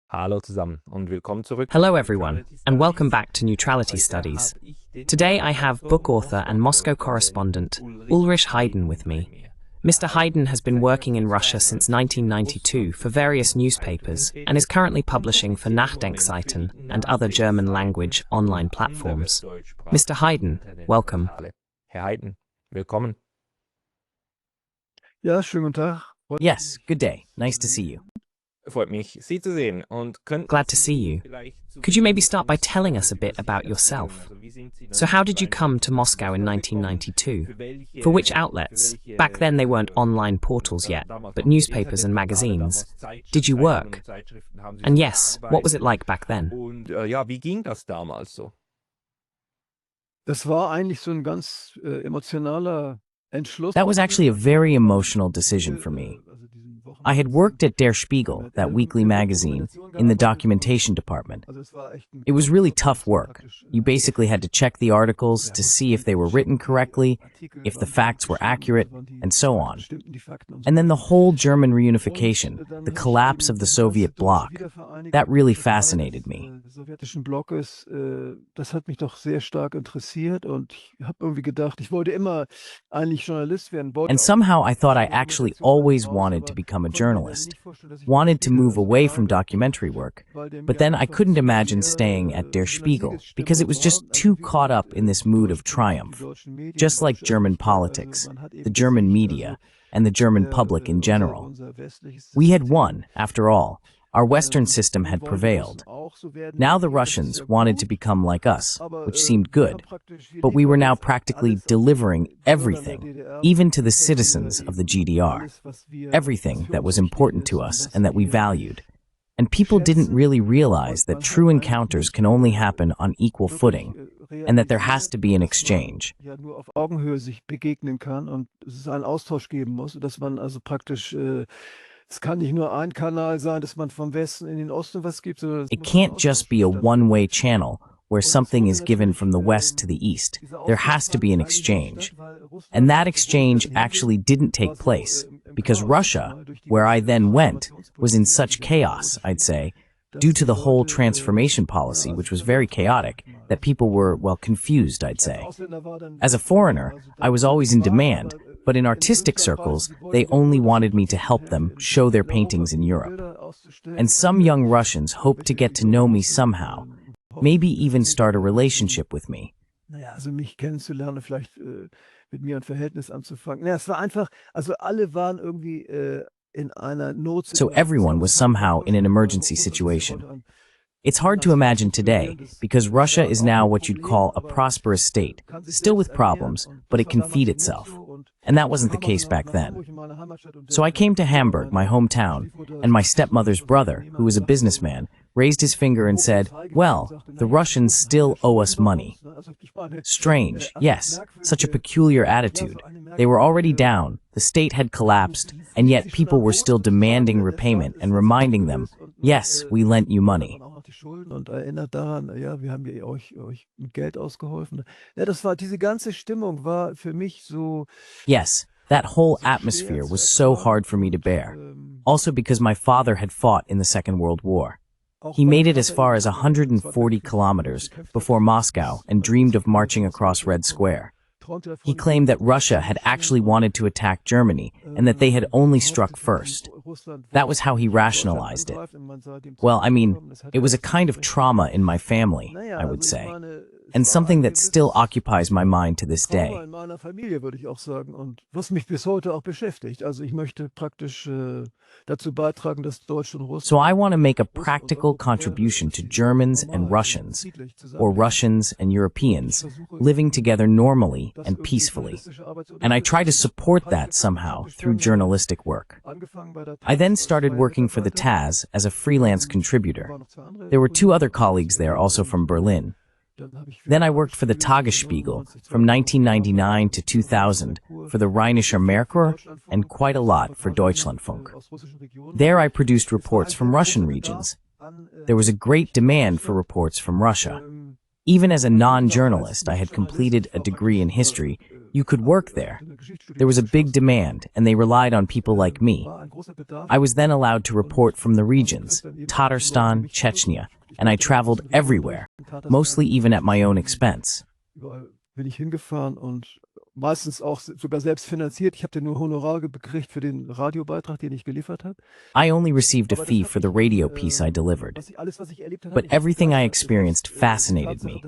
Hallo zusammen und willkommen zurück. Hello everyone, and welcome back to Neutrality Studies. Today I have book author and Moscow correspondent Ulrich Heyden with me. Mr. Heyden has been working in Russia since 1992 for various newspapers and is currently publishing for NachDenkSeiten and other German-language online platforms. Mr. Heyden, welcome. Herr Heyden, willkommen. Ja, schönen guten Tag. Yes, good day. Nice to see you. Freut mich, Sie zu sehen. Und Glad to see you. Could you maybe start by telling us a bit about yourself? So how did you come to Moscow in 1992? For which outlets? Back then they weren't online portals yet, but newspapers and magazines. Did you work? And yes, what was it like back then? Und ja, wie ging das damals so? Das war eigentlich so ein ganz emotionaler Entschluss. That was actually a very emotional decision for me. I had worked at Der Spiegel, that weekly magazine, in the documentation department. It was really tough work. You basically had to check the articles to see if they were written correctly, if the facts were accurate, and so on. And then the whole German reunification, the collapse of the Soviet bloc, that really fascinated me. Das hat mich doch sehr stark interessiert und ich habe irgendwie gedacht, ich wollte immer eigentlich Journalist werden. And somehow I thought I actually always wanted to become a journalist, wanted to move away from documentary work, but then I couldn't imagine staying at Der Spiegel because it was just too caught up in this mood of triumph, just like German politics, the German media, and the German public in general. We had won, after all. Our Western system had prevailed. Now the Russians wanted to become like us, which seemed good, but we were now practically delivering everything, even to the citizens of the GDR, everything that was important to us and that we valued. And people didn't really realize that true encounters can only happen on equal footing, and that there has to be an exchange. Nur auf Augenhöhe sich begegnen kann und es einen Austausch geben muss, dass man also praktisch es kann nicht nur ein Kanal sein, dass man vom Westen in den Osten was gibt. It can't just be a one-way channel where something is given from the West to the East. There has to be an exchange. And that exchange actually didn't take place because Russia, where I then went, was in such chaos, I'd say, due to the whole transformation policy, which was very chaotic, that people were, well, confused, I'd say. As a foreigner, I was always in demand, but in artistic circles, they only wanted me to help them show their paintings in Europe. And some young Russians hoped to get to know me somehow, maybe even start a relationship with me. Naja, also mich kennenzulernen, vielleicht mit mir ein Verhältnis anzufangen. Naja, es war einfach, also alle waren irgendwie in einer So everyone was somehow in an emergency situation. It's hard to imagine today, because Russia is now what you'd call a prosperous state, still with problems, but it can feed itself. And that wasn't the case back then. So I came to Hamburg, my hometown, and my stepmother's brother, who was a businessman, raised his finger and said, well, the Russians still owe us money. Strange, yes, such a peculiar attitude. They were already down, the state had collapsed, and yet people were still demanding repayment and reminding them, yes, we lent you money. Und erinnert daran, ja, wir haben euch mit Geld ausgeholfen. Ja, das war, diese ganze Stimmung war für mich so. Yes, that whole atmosphere was so hard for me to bear. Also because my father had fought in the Second World War. He made it as far as 140 kilometers before Moscow and dreamed of marching across Red Square. He claimed that Russia had actually wanted to attack Germany and that they had only struck first. That was how he rationalized it. Well, I mean, it was a kind of trauma in my family, I would say, and something that still occupies my mind to this day. In meiner Familie, würde ich auch sagen, und was mich bis heute auch beschäftigt. Also ich möchte praktisch dazu beitragen, dass Deutsch und Russland. So I want to make a practical contribution to Germans and Russians, or Russians and Europeans, living together normally and peacefully. And I try to support that somehow through journalistic work. I then started working for the TAZ as a freelance contributor. There were two other colleagues there also from Berlin. Then I worked for the Tagesspiegel from 1999 to 2000 for the Rheinischer Merkur and quite a lot for Deutschlandfunk. There I produced reports from Russian regions. There was a great demand for reports from Russia. Even as a non-journalist, I had completed a degree in history. You could work there. There was a big demand, and they relied on people like me. I was then allowed to report from the regions, Tatarstan, Chechnya, and I traveled everywhere, mostly even at my own expense. Bin ich hingefahren und meistens auch sogar selbst finanziert. Ich habe nur Honorar gekriegt für den Radiobeitrag, den ich geliefert habe. I only received a fee for the radio piece I delivered. But everything I experienced fascinated me.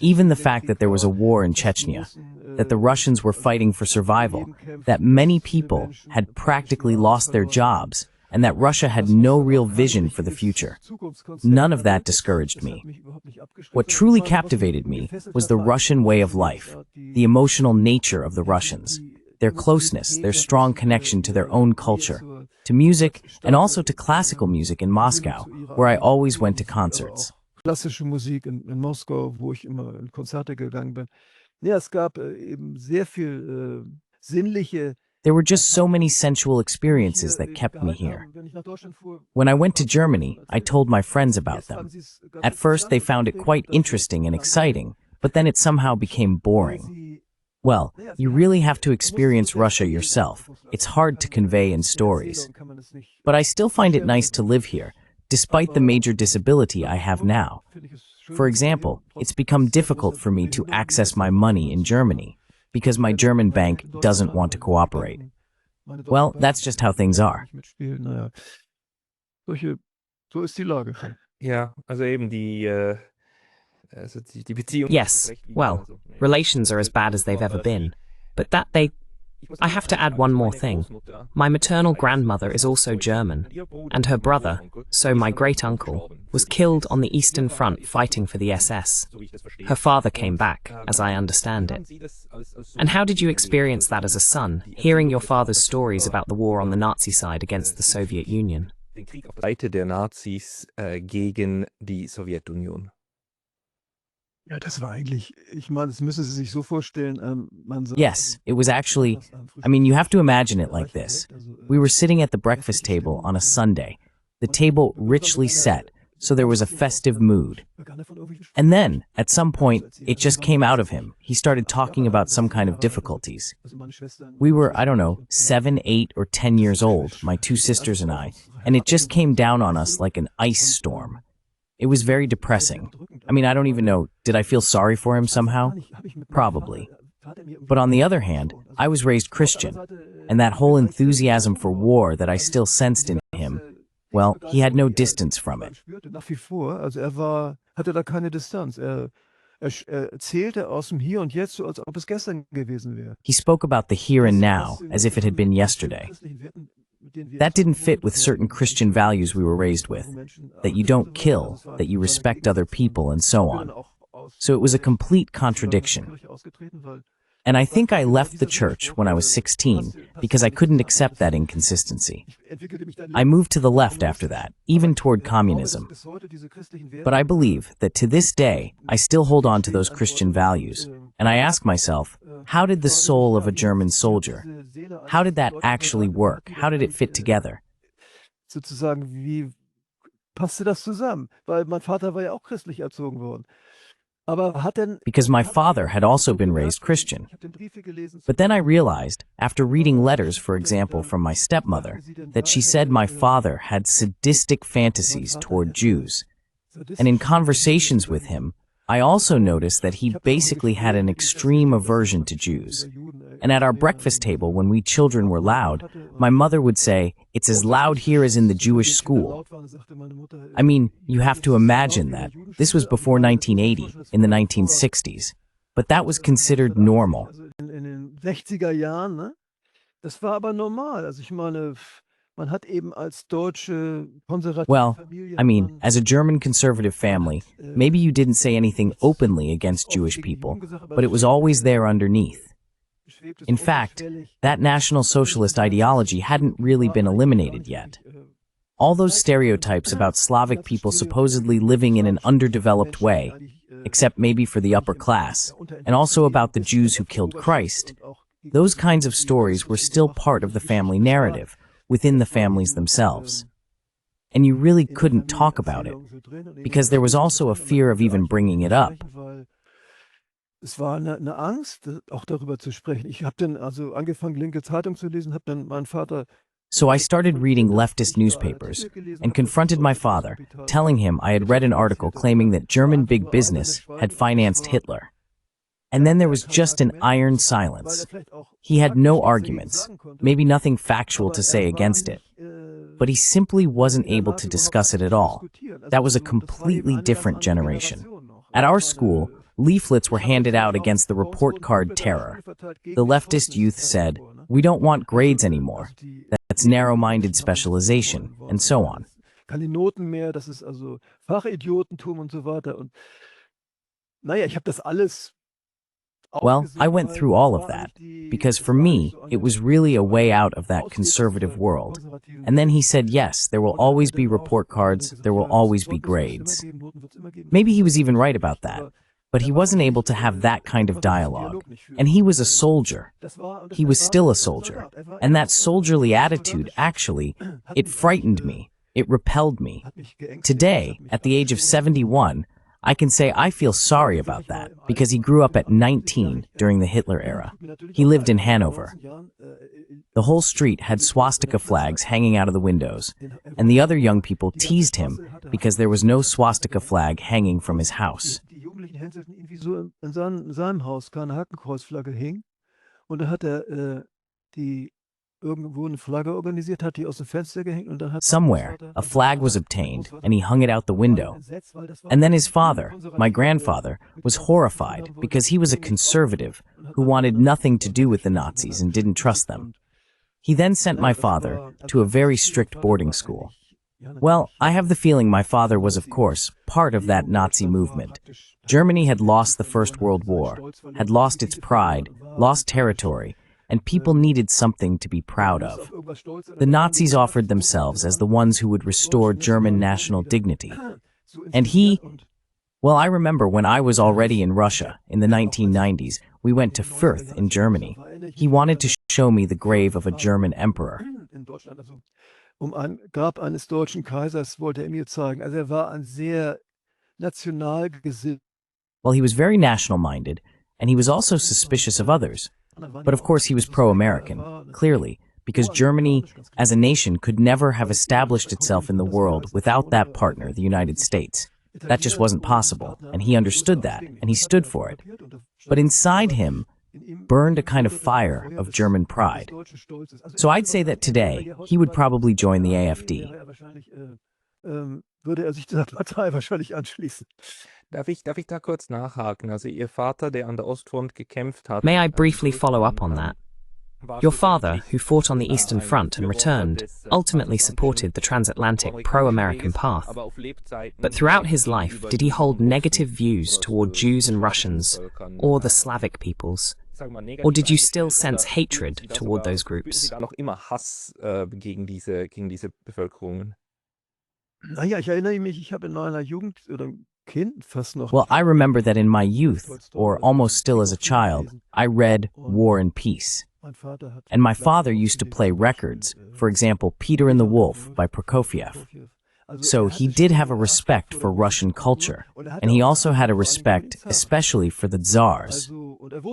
Even the fact that there was a war in Chechnya, that the Russians were fighting for survival, that many people had practically lost their jobs, and that Russia had no real vision for the future. None of that discouraged me. What truly captivated me was the Russian way of life, the emotional nature of the Russians, their closeness, their strong connection to their own culture, to music, and also to classical music in Moscow, where I always went to concerts. Klassische Musik in Moskau, wo ich immer in Konzerte gegangen bin. Ja, es gab eben sehr viel sinnliche. There were just so many sensual experiences that kept me here. When I went to Germany, I told my friends about them. At first, they found it quite interesting and exciting, but then it somehow became boring. Well, you really have to experience Russia yourself. It's hard to convey in stories. But I still find it nice to live here, despite the major disability I have now. For example, it's become difficult for me to access my money in Germany, because my German bank doesn't want to cooperate. Well, that's just how things are. So ist die Lage. Ja, also eben die Beziehung. Yes, well, relations are as bad as they've ever been. But I have to add one more thing. My maternal grandmother is also German, and her brother, so my great-uncle, was killed on the Eastern Front fighting for the SS. Her father came back, as I understand it. And how did you experience that as a son, hearing your father's stories about the war on the Nazi side against the Soviet Union? Den Krieg auf der Seite der Nazis gegen die Sowjetunion. Ja, das war eigentlich, ich meine, das müssen Sie sich so vorstellen, Yes, it was actually, you have to imagine it like this. We were sitting at the breakfast table on a Sunday, the table richly set, so there was a festive mood. And then, at some point, it just came out of him. He started talking about some kind of difficulties. We were, 7, 8, or 10 years old, my two sisters and I, and it just came down on us like an ice storm. It was very depressing. I don't even know, did I feel sorry for him somehow? Probably. But on the other hand, I was raised Christian, and that whole enthusiasm for war that I still sensed in him, well, he had no distance from it. Nach wie vor, also hatte da keine Distanz. Erzählte aus dem Hier und Jetzt, so als ob es gestern gewesen wäre. He spoke about the here and now, as if it had been yesterday. That didn't fit with certain Christian values we were raised with, that you don't kill, that you respect other people, and so on. So it was a complete contradiction. And I think I left the church when I was 16 because I couldn't accept that inconsistency. I moved to the left after that, even toward communism. But I believe that to this day, I still hold on to those Christian values, and I ask myself, how did the soul of a German soldier, how did that actually work? How did it fit together? Sozusagen, wie passte das zusammen? Weil mein Vater war ja auch christlich erzogen worden. Because my father had also been raised Christian. But then I realized, after reading letters, for example, from my stepmother, that she said my father had sadistic fantasies toward Jews. And in conversations with him, I also noticed that he basically had an extreme aversion to Jews. And at our breakfast table, when we children were loud, my mother would say, "It's as loud here as in the Jewish school." You have to imagine that. This was before 1980, in the 1960s. But that was considered normal. In den 60er Jahren, ne? Das war aber normal. Also ich meine, man hat eben als deutsche konservative Well, Familie, as a German conservative family, maybe you didn't say anything openly against Jewish people, but it was always there underneath. In fact, that National Socialist ideology hadn't really been eliminated yet. All those stereotypes about Slavic people supposedly living in an underdeveloped way, except maybe for the upper class, and also about the Jews who killed Christ, those kinds of stories were still part of the family narrative, within the families themselves. And you really couldn't talk about it, because there was also a fear of even bringing it up. Es war eine Angst, auch darüber zu sprechen. Ich habe dann also angefangen, linke Zeitung zu lesen, habe dann meinen Vater So I started reading leftist newspapers and confronted my father, telling him I had read an article claiming that German big business had financed Hitler. And then there was just an iron silence. He had no arguments, maybe nothing factual to say against it. But he simply wasn't able to discuss it at all. That was a completely different generation. At our school, leaflets were handed out against the report card terror. The leftist youth said, "We don't want grades anymore. That's narrow-minded specialization," and so on. Keine Noten mehr, das ist also Fachidiotentum und so weiter. Und naja, ich habe das alles. Well, I went through all of that, because for me, it was really a way out of that conservative world. And then he said, yes, there will always be report cards, there will always be grades. Maybe he was even right about that, but he wasn't able to have that kind of dialogue. And he was a soldier. He was still a soldier. And that soldierly attitude, actually, it frightened me. It repelled me. Today, at the age of 71, I can say I feel sorry about that, because he grew up at 19 during the Hitler era. He lived in Hanover. The whole street had swastika flags hanging out of the windows, and the other young people teased him because there was no swastika flag hanging from his house. Die Jugendlichen hänselten irgendwie so in seinem Haus keine Hakenkreuzflagge hing. Und da hat die irgendwo eine Flagge organisiert, hat die aus dem Fenster gehängt und dann hat Somewhere, a flag was obtained, and he hung it out the window. And then his father, my grandfather, was horrified because he was a conservative who wanted nothing to do with the Nazis and didn't trust them. He then sent my father to a very strict boarding school. Well, I have the feeling my father was, of course, part of that Nazi movement. Germany had lost the First World War, had lost its pride, lost territory, and people needed something to be proud of. The Nazis offered themselves as the ones who would restore German national dignity. And well, I remember when I was already in Russia in the 1990s, we went to Fürth in Germany. He wanted to show me the grave of a German emperor. Ein Grab eines deutschen Kaisers wollte mir zeigen. Also war ein sehr national gesinnt. Well, he was very national-minded, and he was also suspicious of others. But of course he was pro-American, clearly, because Germany, as a nation, could never have established itself in the world without that partner, the United States. That just wasn't possible, and he understood that, and he stood for it. But inside him burned a kind of fire of German pride. So I'd say that today, he would probably join the AfD. Würde sich dieser Partei wahrscheinlich anschließen. Darf ich da kurz nachhaken? Also Ihr Vater, der an der Ostfront gekämpft hat. May I briefly follow up on that? Your father, who fought on the Eastern Front and returned, ultimately supported the transatlantic pro-American path. But throughout his life, did he hold negative views toward Jews and Russians, or the Slavic peoples? Or did you still sense hatred toward those groups? Noch immer Hass gegen diese Bevölkerungen. Naja, ich erinnere mich, ich habe in meiner Jugend oder Kind fast noch. Well, I remember that in my youth, or almost still as a child, I read War and Peace. And my father used to play records, for example, Peter and the Wolf by Prokofiev. So he did have a respect for Russian culture, and he also had a respect especially for the Tsars.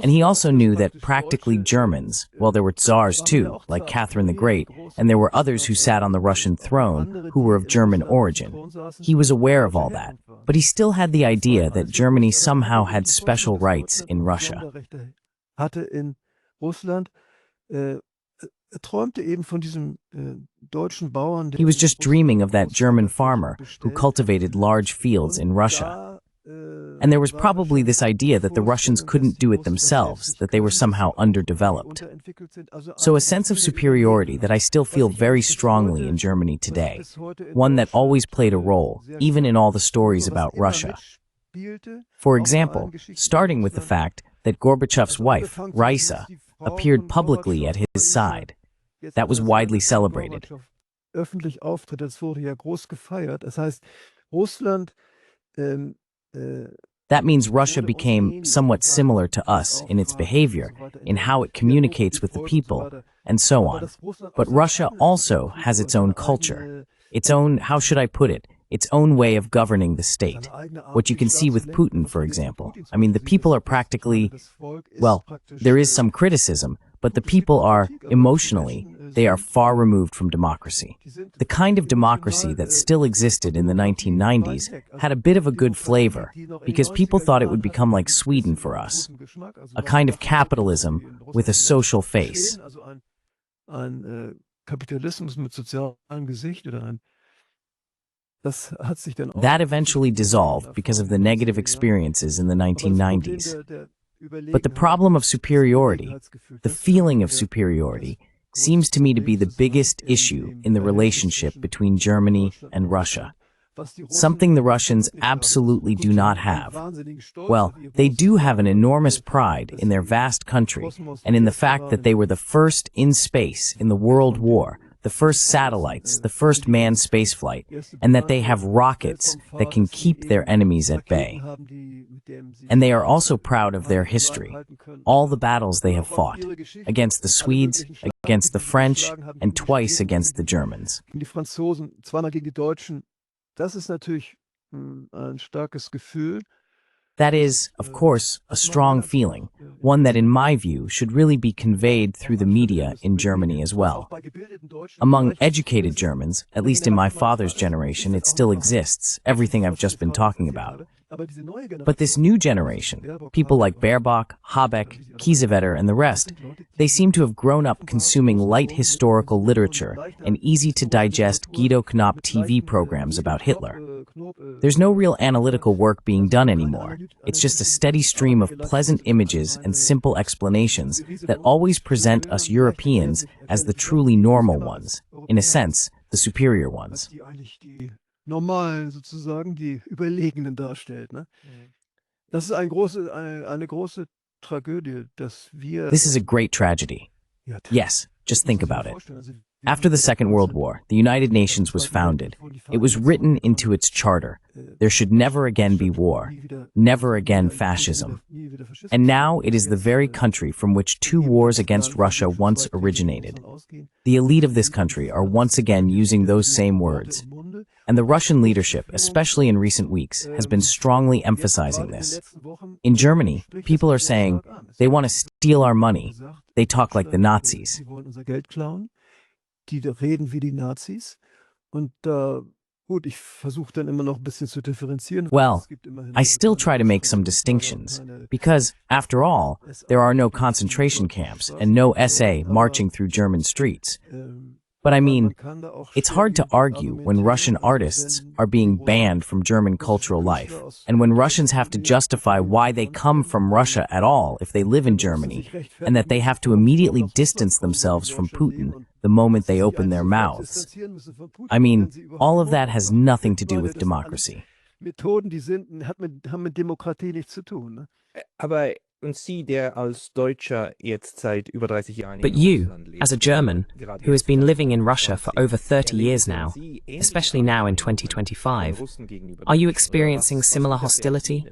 And he also knew that practically Germans, well, there were Tsars too, like Catherine the Great, and there were others who sat on the Russian throne who were of German origin. He was aware of all that, but he still had the idea that Germany somehow had special rights in Russia. He was just dreaming of that German farmer who cultivated large fields in Russia. And there was probably this idea that the Russians couldn't do it themselves, that they were somehow underdeveloped. So a sense of superiority that I still feel very strongly in Germany today, one that always played a role, even in all the stories about Russia. For example, starting with the fact that Gorbachev's wife, Raisa, appeared publicly at his side. That was widely celebrated. Öffentlich auftritt, das wurde ja groß gefeiert. Das heißt, Russland That means Russia became somewhat similar to us in its behavior, in how it communicates with the people, and so on. But Russia also has its own culture, its own, how should I put it, its own way of governing the state. What you can see with Putin, for example. I mean, the people are practically, well, there is some criticism, but the people are, emotionally, they are far removed from democracy. The kind of democracy that still existed in the 1990s had a bit of a good flavor, because people thought it would become like Sweden for us, a kind of capitalism with a social face. That eventually dissolved because of the negative experiences in the 1990s. But the problem of superiority, the feeling of superiority, seems to me to be the biggest issue in the relationship between Germany and Russia. Something the Russians absolutely do not have. Well, they do have an enormous pride in their vast country and in the fact that they were the first in space in the World War, the first satellites, the first manned spaceflight, and that they have rockets that can keep their enemies at bay. And they are also proud of their history, all the battles they have fought, against the Swedes, against the French, and twice against the Germans. That is, of course, a strong feeling, one that in my view should really be conveyed through the media in Germany as well. Among educated Germans, at least in my father's generation, it still exists, everything I've just been talking about. But this new generation, people like Baerbock, Habeck, Kiesewetter, and the rest, they seem to have grown up consuming light historical literature and easy-to-digest Guido Knopp TV programs about Hitler. There's no real analytical work being done anymore. It's just a steady stream of pleasant images and simple explanations that always present us Europeans as the truly normal ones, in a sense, the superior ones. Normalen sozusagen, die Überlegenen darstellt. Ne? Das ist eine große Tragödie, dass wir... This is a great tragedy. Yes, just think about it. After the Second World War, the United Nations was founded. It was written into its charter. There should never again be war, never again fascism. And now it is the very country from which two wars against Russia once originated. The elite of this country are once again using those same words. And the Russian leadership, especially in recent weeks, has been strongly emphasizing this. In Germany, people are saying, they want to steal our money. They talk like the Nazis. Die reden wie die Nazis. Und gut, ich versuche dann immer noch ein bisschen zu differenzieren. Well, I still try to make some distinctions, because, after all, there are no concentration camps and no SA marching through German streets. But I mean, it's hard to argue when Russian artists are being banned from German cultural life, and when Russians have to justify why they come from Russia at all if they live in Germany, and that they have to immediately distance themselves from Putin the moment they open their mouths. I mean, all of that has nothing to do with democracy. Methoden, die haben mit Demokratie nichts zu tun. Aber und Sie, der als Deutscher jetzt seit über 30 Jahren But you, as a German, who has been living in Russia for over 30 years now, especially now in 2025, are you experiencing similar hostility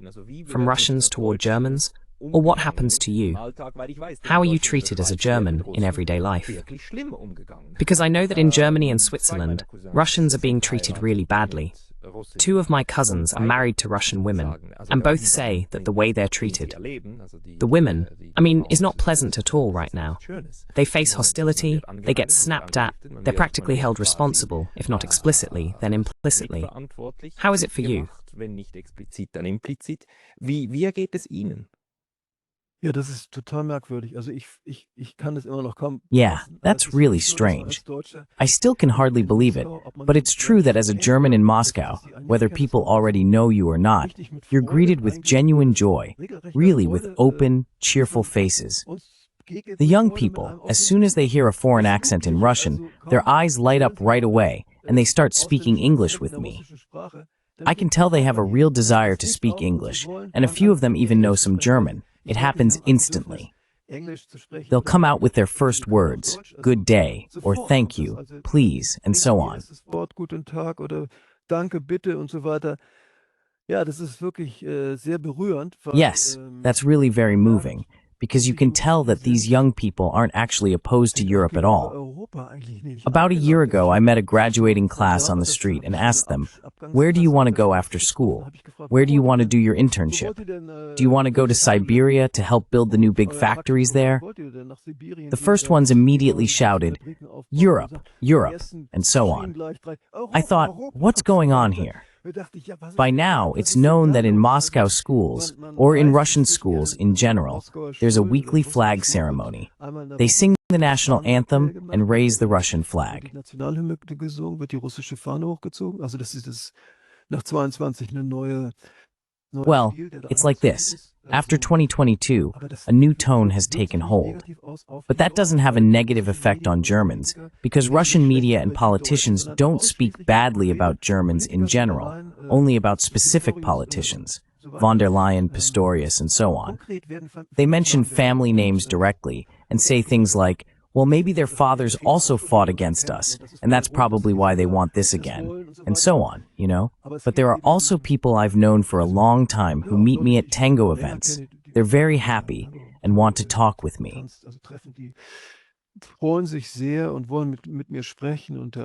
from Russians toward Germans? Or what happens to you? How are you treated as a German in everyday life? Because I know that in Germany and Switzerland, Russians are being treated really badly. Two of my cousins are married to Russian women, and both say that the way they're treated, the women, I mean, is not pleasant at all right now. They face hostility, they get snapped at, they're practically held responsible, if not explicitly, then implicitly. How is it for you? Wie ergeht es Ihnen? Ja, das ist total merkwürdig. Also ich kann es immer noch kaum... Yeah, that's really strange. I still can hardly believe it, but it's true that as a German in Moscow, whether people already know you or not, you're greeted with genuine joy, really with open, cheerful faces. The young people, as soon as they hear a foreign accent in Russian, their eyes light up right away, and they start speaking English with me. I can tell they have a real desire to speak English, and a few of them even know some German. It happens instantly. They'll come out with their first words, good day, or thank you, please, and so on. Guten Tag oder danke, bitte und so weiter. Ja, das ist wirklich sehr berührend. Yes, that's really very moving, because you can tell that these young people aren't actually opposed to Europe at all. About a year ago, I met a graduating class on the street and asked them, "Where do you want to go after school? Where do you want to do your internship? Do you want to go to Siberia to help build the new big factories there?" The first ones immediately shouted, "Europe, Europe," and so on. I thought, what's going on here? By now, it's known that in Moscow schools, or in Russian schools in general, there's a weekly flag ceremony. They sing the national anthem and raise the Russian flag. Well, it's like this. After 2022, a new tone has taken hold. But that doesn't have a negative effect on Germans, because Russian media and politicians don't speak badly about Germans in general, only about specific politicians, von der Leyen, Pistorius, and so on. They mention family names directly and say things like, well, maybe their fathers also fought against us, and that's probably why they want this again, and so on, you know? But there are also people I've known for a long time who meet me at tango events. They're very happy and want to talk with me. Freuen sich sehr und wollen mit mir sprechen und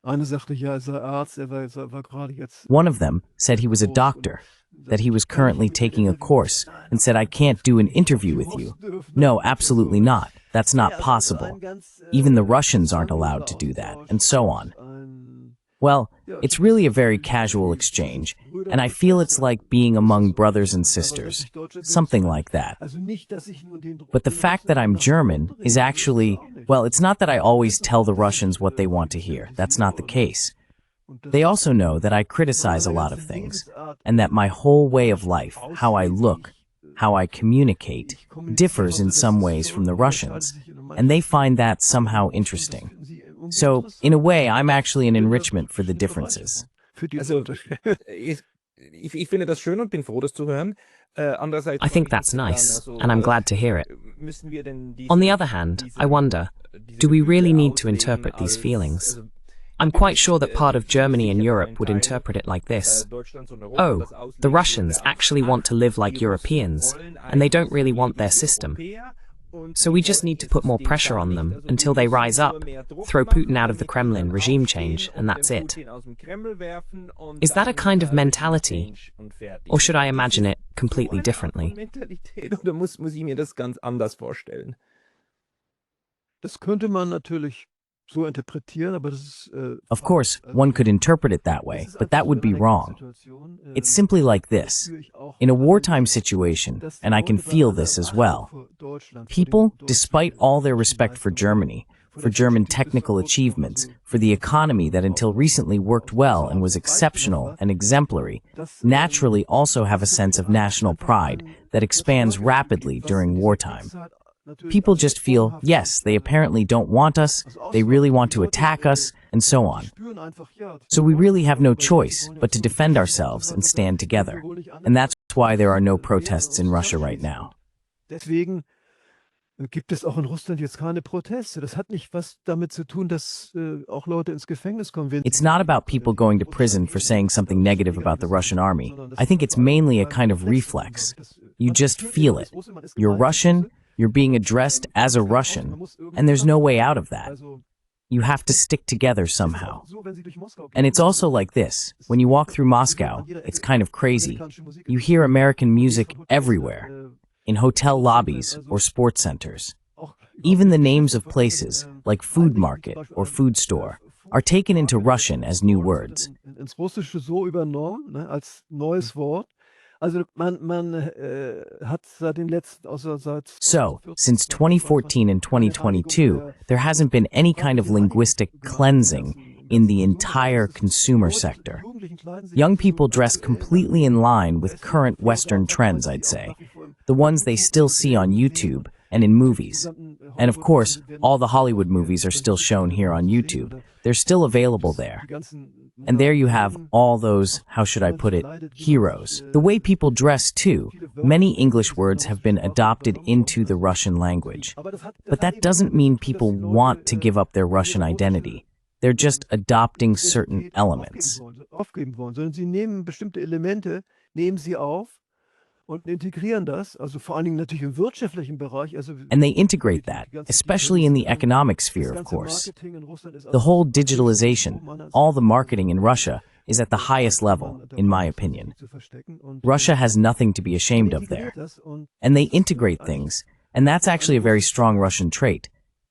eine sagte, ja, er sei Arzt, war gerade jetzt. One of them said he was a doctor, that he was currently taking a course, and said, "I can't do an interview with you." No, absolutely not. That's not possible. Even the Russians aren't allowed to do that, and so on. Well, it's really a very casual exchange, and I feel it's like being among brothers and sisters, something like that. But the fact that I'm German is actually, well, it's not that I always tell the Russians what they want to hear. That's not the case. They also know that I criticize a lot of things, and that my whole way of life, how I look, how I communicate, differs in some ways from the Russians, and they find that somehow interesting. So, in a way, I'm actually an enrichment for the differences. Also, ich finde das schön und bin froh, das zu hören. I think that's nice, and I'm glad to hear it. On the other hand, I wonder, do we really need to interpret these feelings? I'm quite sure that part of Germany and Europe would interpret it like this. Oh, the Russians actually want to live like Europeans, and they don't really want their system. So we just need to put more pressure on them until they rise up, throw Putin out of the Kremlin, regime change, and that's it. Is that a kind of mentality? Or should I imagine it completely differently? Oder muss ich mir das ganz anders vorstellen? Das könnte man natürlich so interpretieren, aber das ist, Of course, one could interpret it that way, but that would be wrong. It's simply like this. In a wartime situation, and I can feel this as well, people, despite all their respect for Germany, for German technical achievements, for the economy that until recently worked well and was exceptional and exemplary, naturally also have a sense of national pride that expands rapidly during wartime. People just feel, yes, they apparently don't want us, they really want to attack us, and so on. So we really have no choice but to defend ourselves and stand together. And that's why there are no protests in Russia right now. Deswegen gibt es auch in Russland jetzt keine Proteste. Das hat nicht was damit zu tun, dass auch Leute ins Gefängnis kommen. It's not about people going to prison for saying something negative about the Russian army. I think it's mainly a kind of reflex. You just feel it. You're Russian, you're being addressed as a Russian, and there's no way out of that. You have to stick together somehow. And it's also like this. When you walk through Moscow, it's kind of crazy. You hear American music everywhere, in hotel lobbies or sports centers. Even the names of places, like food market or food store, are taken into Russian as new words. Ins Russische so übernommen, als neues Wort. Also man hat seit den letzten, So, since 2014 and 2022, there hasn't been any kind of linguistic cleansing in the entire consumer sector. Young people dress completely in line with current Western trends, I'd say. The ones they still see on YouTube and in movies. And of course, all the Hollywood movies are still shown here on YouTube. They're still available there. And there you have all those, how should I put it, heroes. The way people dress too, many English words have been adopted into the Russian language. But that doesn't mean people want to give up their Russian identity. They're just adopting certain elements. und integrieren das, also vor allen Dingen natürlich im wirtschaftlichen Bereich. Also And they integrate that, especially in the economic sphere, of course. The whole digitalization, all the marketing in Russia, is at the highest level, in my opinion. Russia has nothing to be ashamed of there. And they integrate things, and that's actually a very strong Russian trait.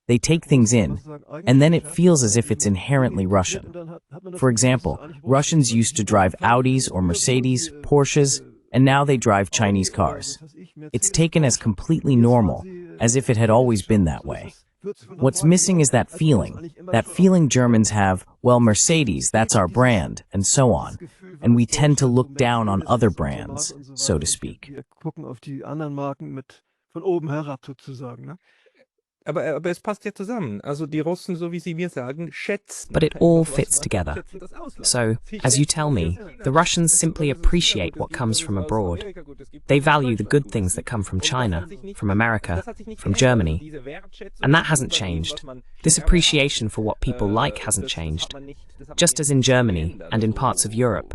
They take things in, and then it feels as if it's inherently Russian. For example, Russians used to drive Audis or Mercedes, Porsches, and now they drive Chinese cars. It's taken as completely normal, as if it had always been that way. What's missing is that feeling Germans have, well, Mercedes, that's our brand, and so on. And we tend to look down on other brands, so to speak. Aber es passt ja zusammen. Also die Russen, so wie sie mir sagen, schätzen. But it all fits together. So, as you tell me, the Russians simply appreciate what comes from abroad. They value the good things that come from China, from America, from Germany. And that hasn't changed. This appreciation for what people like hasn't changed. Just as in Germany and in parts of Europe,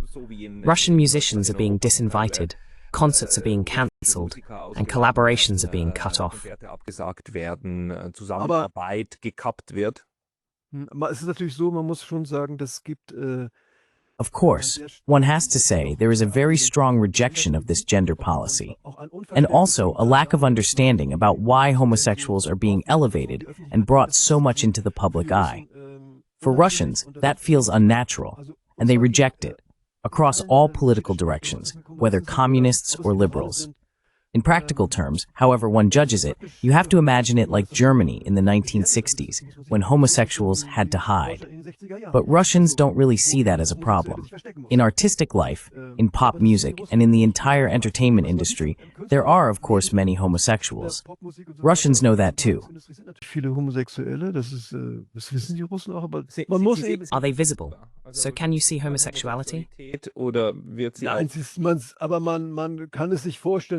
Russian musicians are being disinvited. Concerts are being cancelled and collaborations are being cut off. Zusammenarbeit gekappt wird. Aber es ist natürlich so, man muss schon sagen, das gibt Of course, one has to say there is a very strong rejection of this gender policy, and also a lack of understanding about why homosexuals are being elevated and brought so much into the public eye. For Russians, that feels unnatural, and they reject it, across all political directions, whether communists or liberals. In practical terms, however one judges it, you have to imagine it like Germany in the 1960s, when homosexuals had to hide. But Russians don't really see that as a problem. In artistic life, in pop music, and in the entire entertainment industry, there are, of course, many homosexuals. Russians know that too. Are they visible? So can you see homosexuality?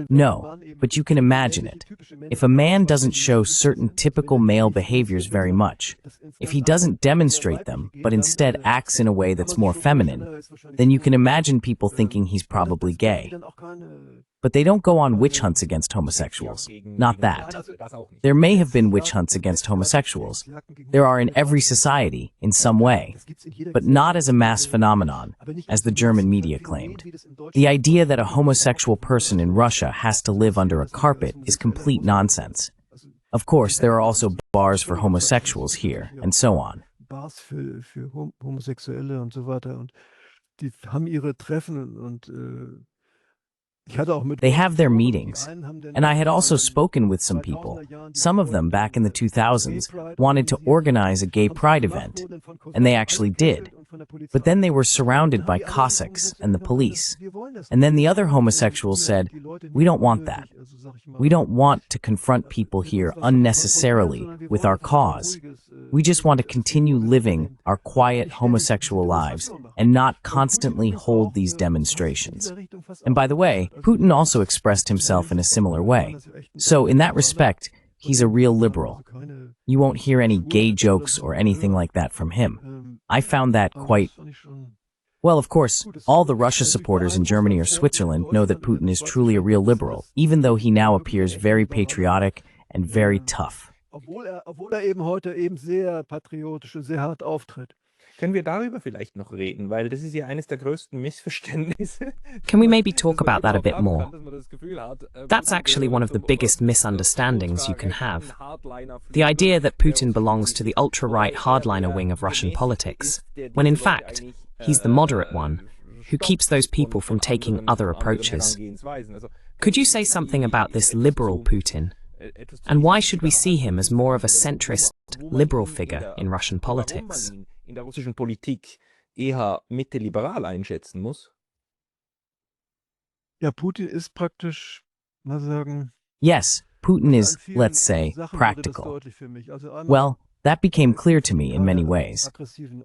No, but you can imagine it. If a man doesn't show certain typical male behaviors very much, if he doesn't demonstrate them, but instead acts in a way that's more feminine, then you can imagine people thinking he's probably gay. But they don't go on witch hunts against homosexuals. Not that. There may have been witch hunts against homosexuals. There are in every society, in some way. But not as a mass phenomenon, as the German media claimed. The idea that a homosexual person in Russia has to live under a carpet is complete nonsense. Of course, there are also bars for homosexuals here, and so on. Bars für Homosexuelle und so weiter. Und die haben ihre Treffen und they have their meetings, and I had also spoken with some people. Some of them, back in the 2000s, wanted to organize a gay pride event, and they actually did. But then they were surrounded by Cossacks and the police. And then the other homosexuals said, "We don't want that. We don't want to confront people here unnecessarily with our cause. We just want to continue living our quiet homosexual lives and not constantly hold these demonstrations." And by the way, Putin also expressed himself in a similar way. So in that respect, he's a real liberal. You won't hear any gay jokes or anything like that from him. I found that quite... Well, of course, all the Russia supporters in Germany or Switzerland know that Putin is truly a real liberal, even though he now appears very patriotic and very tough. Obwohl eben heute eben sehr patriotisch und sehr hart auftritt. Können wir darüber vielleicht noch reden, weil das ist ja eines der größten Missverständnisse. Can we maybe talk about that a bit more? That's actually one of the biggest misunderstandings you can have. The idea that Putin belongs to the ultra-right hardliner wing of Russian politics, when in fact, he's the moderate one, who keeps those people from taking other approaches. Could you say something about this liberal Putin? And why should we see him as more of a centrist, liberal figure in Russian politics? In der russischen Politik eher mitte-liberal einschätzen muss? Ja, Putin ist praktisch, mal sagen... Yes, Putin is, let's say, practical. Well, that became clear to me in many ways.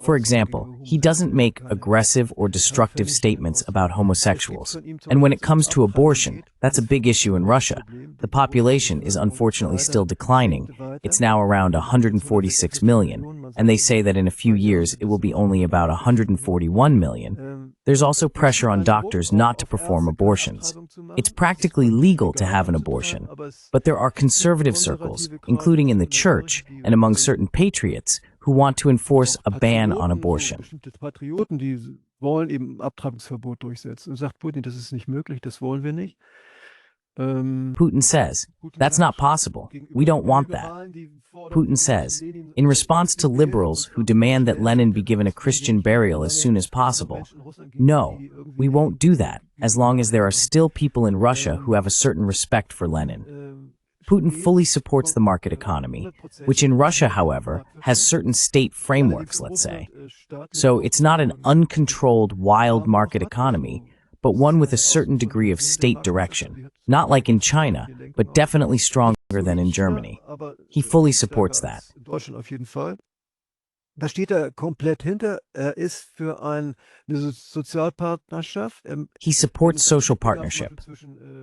For example, he doesn't make aggressive or destructive statements about homosexuals. And when it comes to abortion, that's a big issue in Russia. The population is unfortunately still declining. It's now around 146 million, and they say that in a few years it will be only about 141 million. There's also pressure on doctors not to perform abortions. It's practically legal to have an abortion, but there are conservative circles, including in the church and among certain patriots, who want to enforce a ban on abortion. Patrioten, die wollen eben ein Abtreibungsverbot durchsetzen. Und sagt Putin, das ist nicht möglich, das wollen wir nicht. Putin says, that's not possible. We don't want that. Putin says, in response to liberals who demand that Lenin be given a Christian burial as soon as possible, no, we won't do that as long as there are still people in Russia who have a certain respect for Lenin. Putin fully supports the market economy, which in Russia, however, has certain state frameworks, let's say. So it's not an uncontrolled, wild market economy, but one with a certain degree of state direction. Not like in China, but definitely stronger than in Germany. He fully supports that. Da steht komplett hinter. Ist für eine Sozialpartnerschaft. He supports social partnership.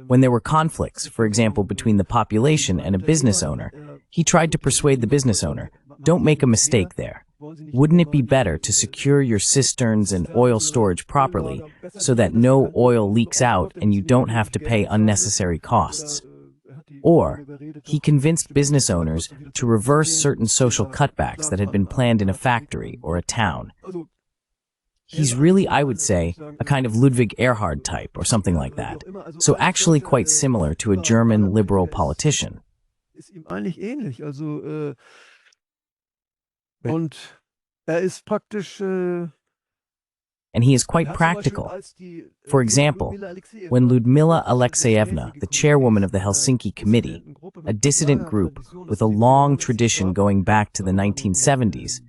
When there were conflicts, for example, between the population and a business owner, he tried to persuade the business owner, don't make a mistake there. Wouldn't it be better to secure your cisterns and oil storage properly so that no oil leaks out and you don't have to pay unnecessary costs? Or, he convinced business owners to reverse certain social cutbacks that had been planned in a factory or a town. He's really, I would say, a kind of Ludwig Erhard type or something like that, so actually quite similar to a German liberal politician. Ist ihm eigentlich ähnlich, also und ist praktisch And he is quite practical. For example, when Ludmila Alexeyevna, the chairwoman of the Helsinki Committee, a dissident group with a long tradition going back to the 1970s,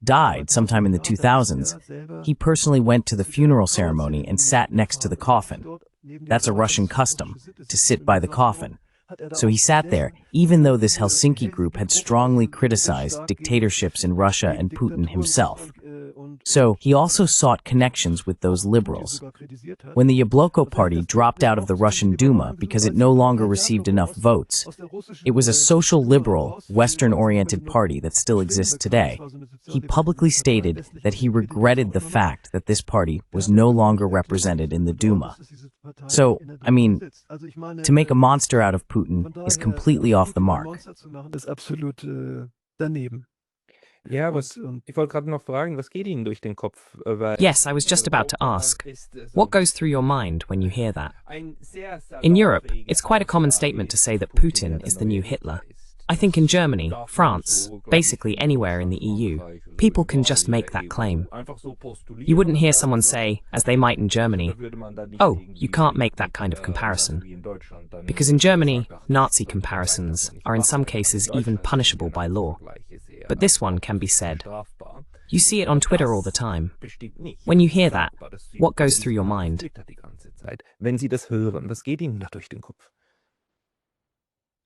died sometime in the 2000s, he personally went to the funeral ceremony and sat next to the coffin. That's a Russian custom, to sit by the coffin. So he sat there, even though this Helsinki group had strongly criticized dictatorships in Russia and Putin himself. So he also sought connections with those liberals. When the Yabloko party dropped out of the Russian Duma because it no longer received enough votes, it was a social liberal, Western-oriented party that still exists today. He publicly stated that he regretted the fact that this party was no longer represented in the Duma. So, I mean, to make a monster out of Putin is completely off the mark. Ja, ich wollte gerade noch fragen, was geht Ihnen durch den Kopf? Yes, I was just about to ask. What goes through your mind when you hear that? In Europe, it's quite a common statement to say that Putin is the new Hitler. I think in Germany, France, basically anywhere in the EU, people can just make that claim. You wouldn't hear someone say, as they might in Germany, oh, you can't make that kind of comparison. Because in Germany, Nazi comparisons are in some cases even punishable by law. But this one can be said. You see it on Twitter all the time. When you hear that, what goes through your mind? Wenn Sie das hören, was geht Ihnen da durch den Kopf?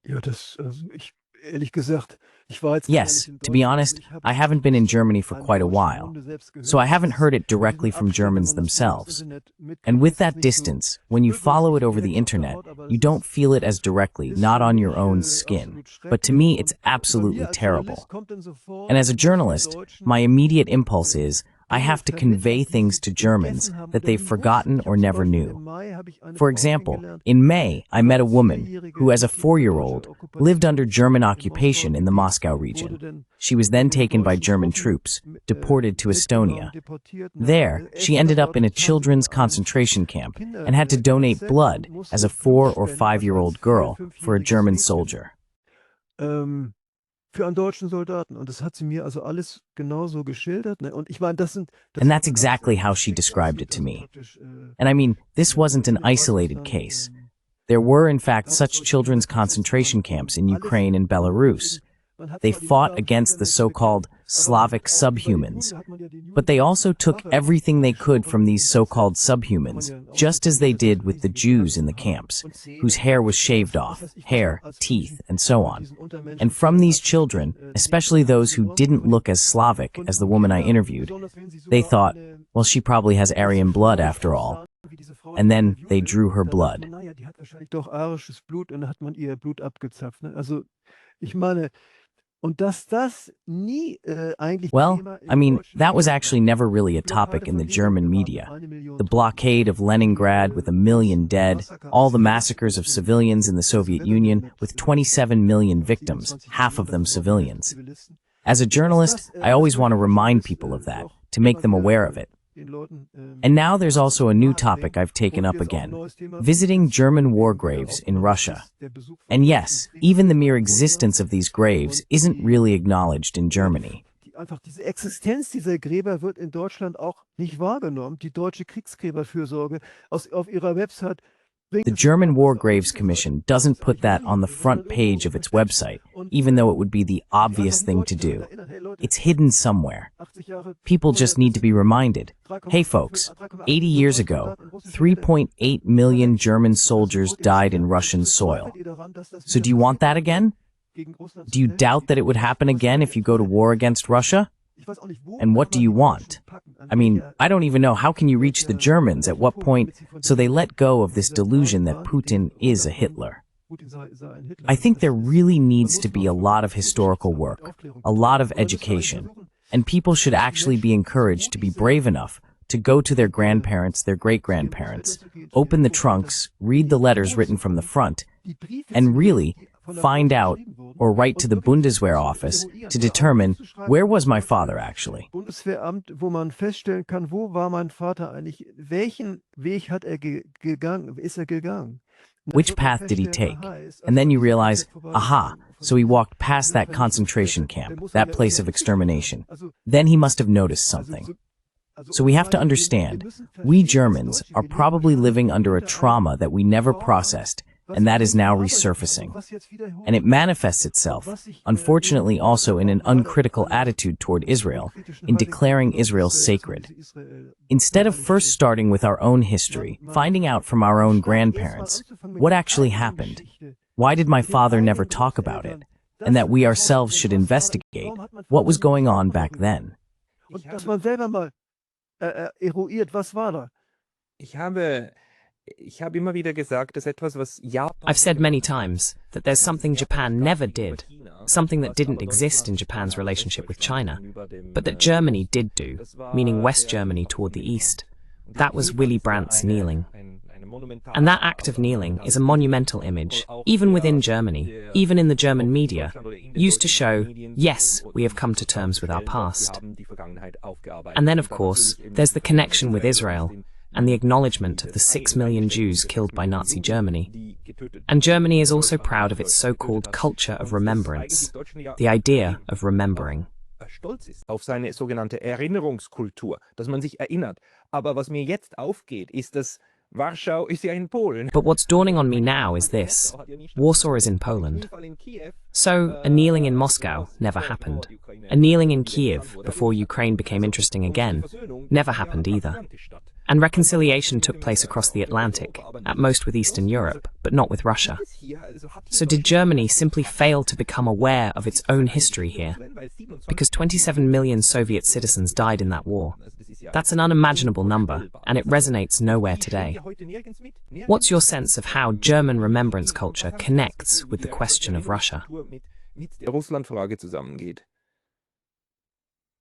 Ja, ehrlich gesagt, yes, to be honest, I haven't been in Germany for quite a while, so I haven't heard it directly from Germans themselves. And with that distance, when you follow it over the internet, you don't feel it as directly, not on your own skin. But to me, it's absolutely terrible. And as a journalist, my immediate impulse is, I have to convey things to Germans that they've forgotten or never knew. For example, in May, I met a woman who, as a 4-year-old, lived under German occupation in the Moscow region. She was then taken by German troops, deported to Estonia. There, she ended up in a children's concentration camp and had to donate blood as a 4- or 5-year-old girl for a German soldier. Für einen deutschen Soldaten. Und das hat sie mir also alles genauso geschildert. Und ich meine, And that's exactly how she described it to me. And I mean, this wasn't an isolated case. There were, in fact, such children's concentration camps in Ukraine and Belarus. They fought against the so-called Slavic subhumans, but they also took everything they could from these so-called subhumans, just as they did with the Jews in the camps, whose hair was shaved off, hair, teeth, and so on. And from these children, especially those who didn't look as Slavic as the woman I interviewed, they thought, well, she probably has Aryan blood after all. And then they drew her blood. Naja, die hat wahrscheinlich doch arisches Blut und dann hat man ihr Blut abgezapft. Also, ich meine, Und dass das nie eigentlich Well, Thema I im mean, deutschen that was Fernsehen actually never really a topic in the German media. The blockade of Leningrad with 1 million dead, all the massacres of civilians in the Soviet Union with 27 million victims, half of them civilians. As a journalist, I always want to remind people of that, to make them aware of it. And now there's also a new topic I've taken up again, visiting German war graves in Russia. And yes, even the mere existence of these graves isn't really acknowledged in Germany. Einfach diese Existenz dieser Gräber wird in Deutschland auch nicht wahrgenommen. Die deutsche Kriegsgräberfürsorge auf ihrer Website bringt The es German War auf Graves Commission doesn't put that on the front page of its website, even though it would be the obvious thing to do. It's hidden somewhere. 80 Jahre People just need to be reminded. Hey folks, 80 years ago, 3.8 million German soldiers died in Russian soil. So do you want that again? Do you doubt that it would happen again if you go to war against Russia? And what do you want? I mean, I don't even know how can you reach the Germans at what point, so they let go of this delusion that Putin is a Hitler. I think there really needs to be a lot of historical work, a lot of education, and people should actually be encouraged to be brave enough to go to their grandparents, their great-grandparents, open the trunks, read the letters written from the front, and really find out or write to the Bundeswehr office to determine where was my father actually. Bundeswehramt, wo man feststellen kann, wo war mein Vater eigentlich, welchen Weg hat gegangen, ist gegangen? Which path did he take? And then you realize, aha, so he walked past that concentration camp, that place of extermination. Then he must have noticed something. So we have to understand, we Germans are probably living under a trauma that we never processed, and that is now resurfacing. And it manifests itself, unfortunately also in an uncritical attitude toward Israel, in declaring Israel sacred. Instead of first starting with our own history, finding out from our own grandparents, what actually happened? Why did my father never talk about it? And that we ourselves should investigate what was going on back then. Und dass man selber mal eruiert, was war da? Ich habe immer wieder gesagt, dass etwas, was Japan... I've said many times that there's something Japan never did, something that didn't exist in Japan's relationship with China, but that Germany did do, meaning West Germany toward the east. That was Willy Brandt's kneeling. And that act of kneeling is a monumental image, even within Germany, even in the German media, used to show, yes, we have come to terms with our past. And then, of course, there's the connection with Israel, and the acknowledgement of the 6 million Jews killed by Nazi Germany. And Germany is also proud of its so-called culture of remembrance, the idea of remembering. Stolz ist auf seine sogenannte Erinnerungskultur, dass man sich erinnert. Aber was mir jetzt aufgeht, ist, dass Warschau ist ja in Polen. But what's dawning on me now is this. Warsaw is in Poland. So, a kneeling in Moscow never happened. A kneeling in Kiev before Ukraine became interesting again never happened either. And reconciliation took place across the Atlantic, at most with Eastern Europe, but not with Russia. So did Germany simply fail to become aware of its own history here? Because 27 million Soviet citizens died in that war. That's an unimaginable number, and it resonates nowhere today. What's your sense of how German remembrance culture connects with the question of Russia? Mit der Russlandfrage zusammengeht.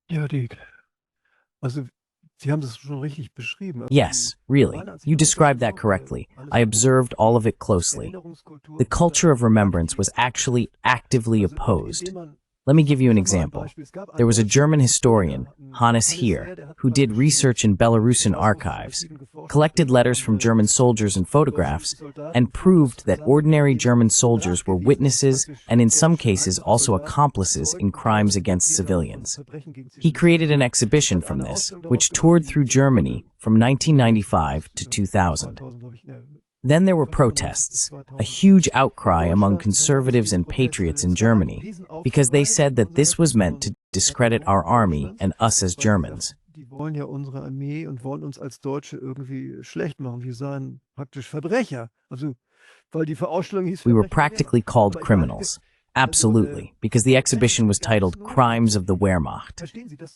Ja, also Sie haben das schon richtig beschrieben. Yes, really. You described that correctly. I observed all of it closely. The culture of remembrance was actually actively opposed. Let me give you an example. There was a German historian, Hannes Heer, who did research in Belarusian archives, collected letters from German soldiers and photographs, and proved that ordinary German soldiers were witnesses and in some cases also accomplices in crimes against civilians. He created an exhibition from this, which toured through Germany from 1995 to 2000. Then there were protests, a huge outcry among conservatives and patriots in Germany, because they said that this was meant to discredit our army and us as Germans. Die wollen ja unsere Armee und wollen uns als Deutsche irgendwie schlecht machen. Wir seien praktisch Verbrecher. Also, weil die Verausstellung hieß We were practically called criminals. Absolutely, because the exhibition was titled Crimes of the Wehrmacht.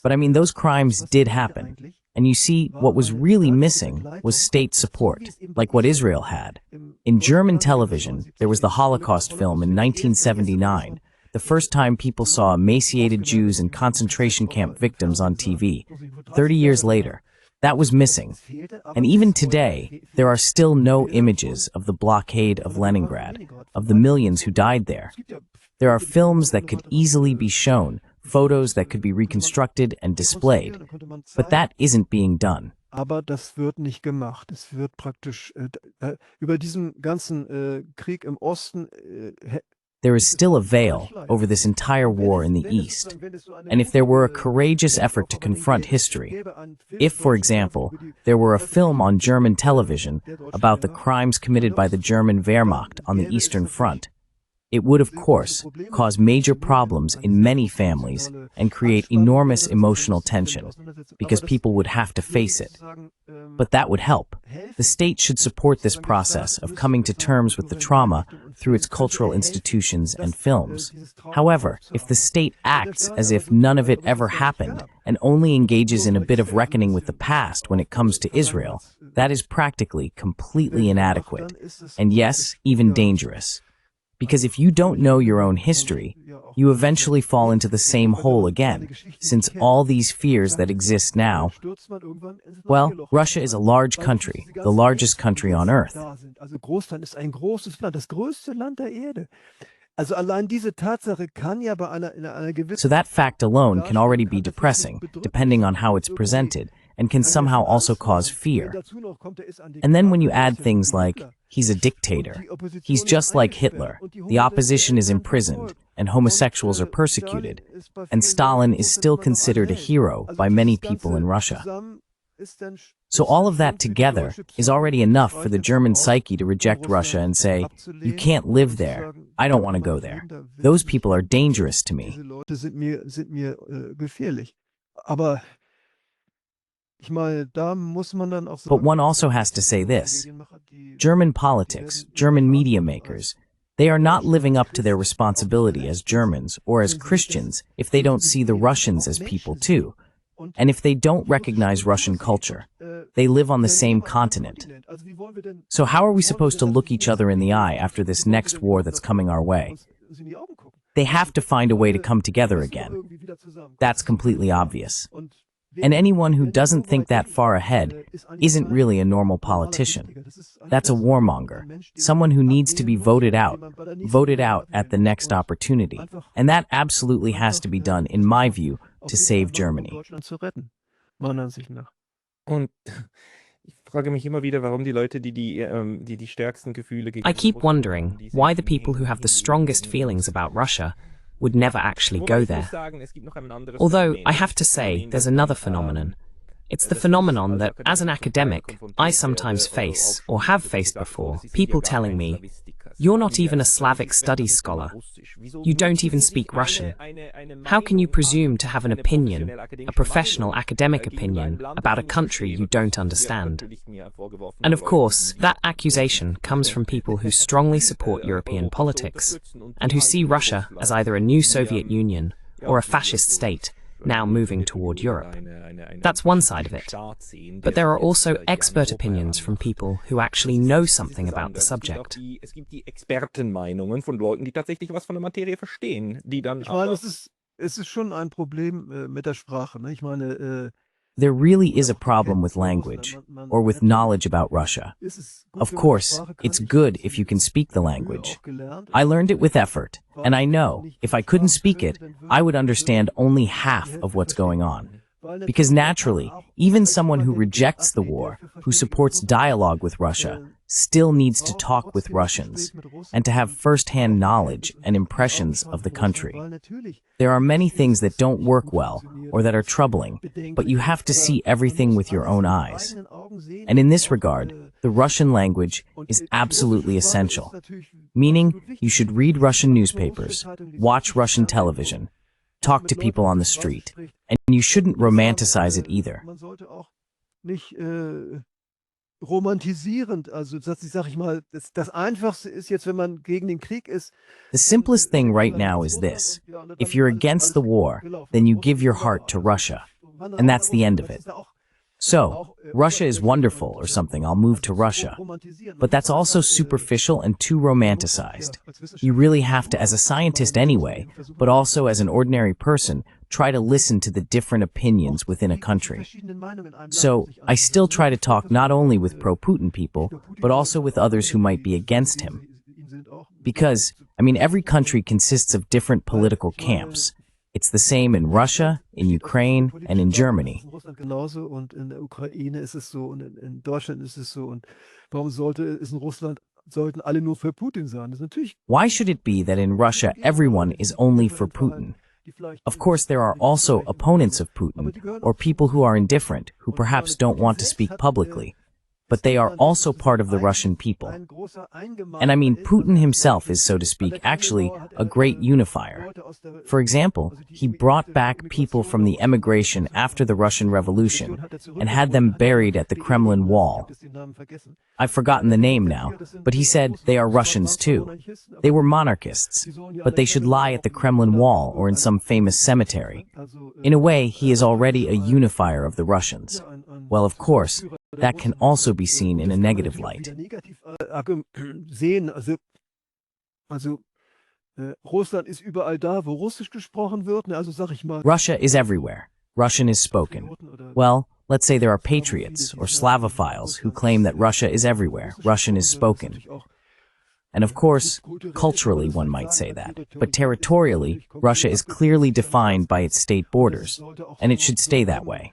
But I mean, those crimes did happen. And you see, what was really missing was state support, like what Israel had. In German television, there was the Holocaust film in 1979 the first time people saw emaciated Jews and concentration camp victims on TV. 30 years later, that was missing. And even today, there are still no images of the blockade of Leningrad, of the millions who died there. There are films that could easily be shown, photos that could be reconstructed and displayed, but that isn't being done. Aber das wird nicht gemacht. Es wird praktisch über diesen ganzen Krieg im Osten. There is still a veil over this entire war in the East. And if there were a courageous effort to confront history, if, for example, there were a film on German television about the crimes committed by the German Wehrmacht on the Eastern Front, it would, of course, cause major problems in many families and create enormous emotional tension, because people would have to face it. But that would help. The state should support this process of coming to terms with the trauma through its cultural institutions and films. However, if the state acts as if none of it ever happened and only engages in a bit of reckoning with the past when it comes to Israel, that is practically completely inadequate, and yes, even dangerous. Because if you don't know your own history, you eventually fall into the same hole again, since all these fears that exist now, well, Russia is a large country, the largest country on Earth. So that fact alone can already be depressing, depending on how it's presented, and can somehow also cause fear. And then when you add things like, he's a dictator, he's just like Hitler, the opposition is imprisoned, and homosexuals are persecuted, and Stalin is still considered a hero by many people in Russia. So all of that together is already enough for the German psyche to reject Russia and say, you can't live there, I don't want to go there. Those people are dangerous to me. But one also has to say this. German politics, German media makers, they are not living up to their responsibility as Germans or as Christians if they don't see the Russians as people too, and if they don't recognize Russian culture. They live on the same continent. So how are we supposed to look each other in the eye after this next war that's coming our way? They have to find a way to come together again. That's completely obvious. And anyone who doesn't think that far ahead isn't really a normal politician. That's a warmonger, someone who needs to be voted out at the next opportunity. And that absolutely has to be done, in my view, to save Germany. Und ich frage mich immer wieder, warum die Leute, die stärksten Gefühle gegen I keep wondering why the people who have the strongest feelings about Russia would never actually go there. Although, I have to say, there's another phenomenon. It's the phenomenon that, as an academic, I sometimes face, or have faced before, people telling me, "You're not even a Slavic studies scholar. You don't even speak Russian. How can you presume to have an opinion, a professional academic opinion, about a country you don't understand?" And of course, that accusation comes from people who strongly support European politics, and who see Russia as either a new Soviet Union or a fascist state, now moving toward Europe. That's one side of it. But there are also expert opinions from people who actually know something about the subject. Es gibt die Expertenmeinungen von Leuten, die tatsächlich was von der Materie verstehen, die dann Ich meine, es ist schon ein Problem mit der Sprache, ne? Ich meine, There really is a problem with language, or with knowledge about Russia. Of course, it's good if you can speak the language. I learned it with effort, and I know, if I couldn't speak it, I would understand only half of what's going on. Because naturally, even someone who rejects the war, who supports dialogue with Russia, still needs to talk with Russians, and to have first-hand knowledge and impressions of the country. There are many things that don't work well, or that are troubling, but you have to see everything with your own eyes. And in this regard, the Russian language is absolutely essential, meaning you should read Russian newspapers, watch Russian television, talk to people on the street, and you shouldn't romanticize it either. Romantisierend, also sag ich mal, das Einfachste ist jetzt, wenn man gegen den Krieg ist. The simplest thing right now is this. If you're against the war, then you give your heart to Russia, and that's the end of it. So, Russia is wonderful or something, I'll move to Russia. But that's also superficial and too romanticized. You really have to, as a scientist anyway, but also as an ordinary person, try to listen to the different opinions within a country. So, I still try to talk not only with pro-Putin people, but also with others who might be against him. Because, every country consists of different political camps. It's the same in Russia, in Ukraine, and in Germany. Why should it be that in Russia everyone is only for Putin? Of course, there are also opponents of Putin, or people who are indifferent, who perhaps don't want to speak publicly. But they are also part of the Russian people. And Putin himself is, so to speak, actually a great unifier. For example, he brought back people from the emigration after the Russian Revolution and had them buried at the Kremlin wall. I've forgotten the name now, but he said they are Russians too. They were monarchists, but they should lie at the Kremlin wall or in some famous cemetery. In a way, he is already a unifier of the Russians. Well, of course, that can also be seen in a negative light. Russia is everywhere. Russian is spoken. Well, let's say there are patriots or Slavophiles who claim that Russia is everywhere. Russian is spoken. And of course, culturally one might say that. But territorially, Russia is clearly defined by its state borders, and it should stay that way.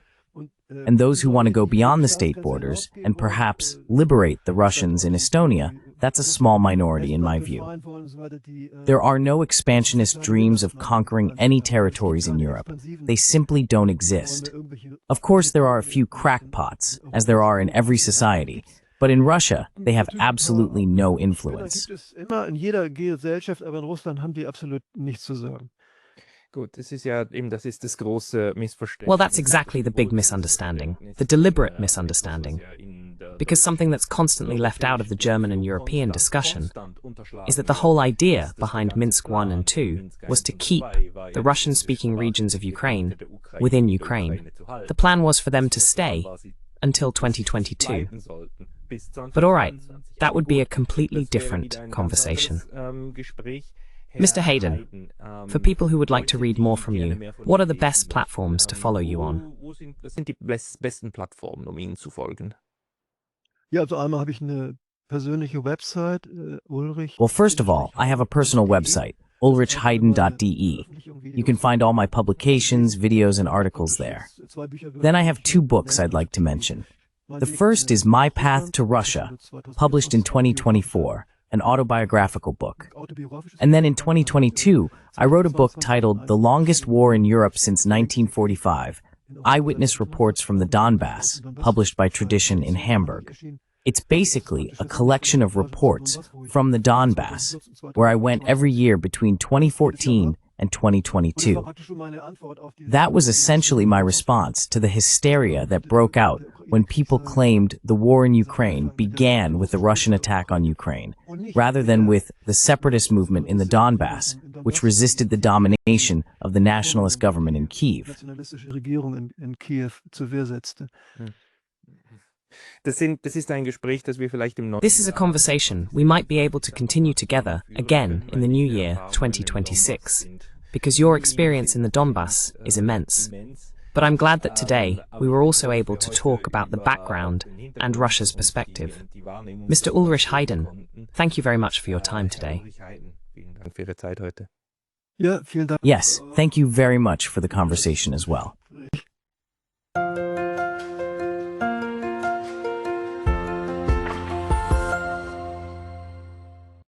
And those who want to go beyond the state borders and perhaps liberate the Russians in Estonia, that's a small minority in my view. There are no expansionist dreams of conquering any territories in Europe. They simply don't exist. Of course, there are a few crackpots, as there are in every society, but in Russia, they have absolutely no influence. Gut, das ist das große Missverständnis. Well, that's exactly the big misunderstanding, the deliberate misunderstanding. Because something that's constantly left out of the German and European discussion is that the whole idea behind Minsk I and II was to keep the Russian-speaking regions of Ukraine within Ukraine. The plan was for them to stay until 2022. But all right, that would be a completely different conversation. Mr. Heyden, for people who would like to read more from you, what are the best platforms to follow you on? Was sind die besten Plattformen, Ihnen zu folgen? Ja, also einmal habe ich eine persönliche Website, Ulrich. Well, first of all, I have a personal website, ulrichheyden.de. You can find all my publications, videos, and articles there. Then I have 2 books I'd like to mention. The first is My Path to Russia, published in 2024. An autobiographical book. And then in 2022, I wrote a book titled The Longest War in Europe Since 1945, Eyewitness Reports from the Donbass, published by Tradition in Hamburg. It's basically a collection of reports from the Donbass, where I went every year between 2014 and 2022. That was essentially my response to the hysteria that broke out when people claimed the war in Ukraine began with the Russian attack on Ukraine, rather than with the separatist movement in the Donbass, which resisted the domination of the nationalist government in Kiev. This ist ein Gespräch, das wir vielleicht im This is a conversation we might be able to continue together again in the new year 2026, because your experience in the Donbass is immense. But I'm glad that today we were also able to talk about the background and Russia's perspective. Mr. Ulrich Heyden, thank you very much for your time today. Ja, vielen Dank. Yes, thank you very much for the conversation as well.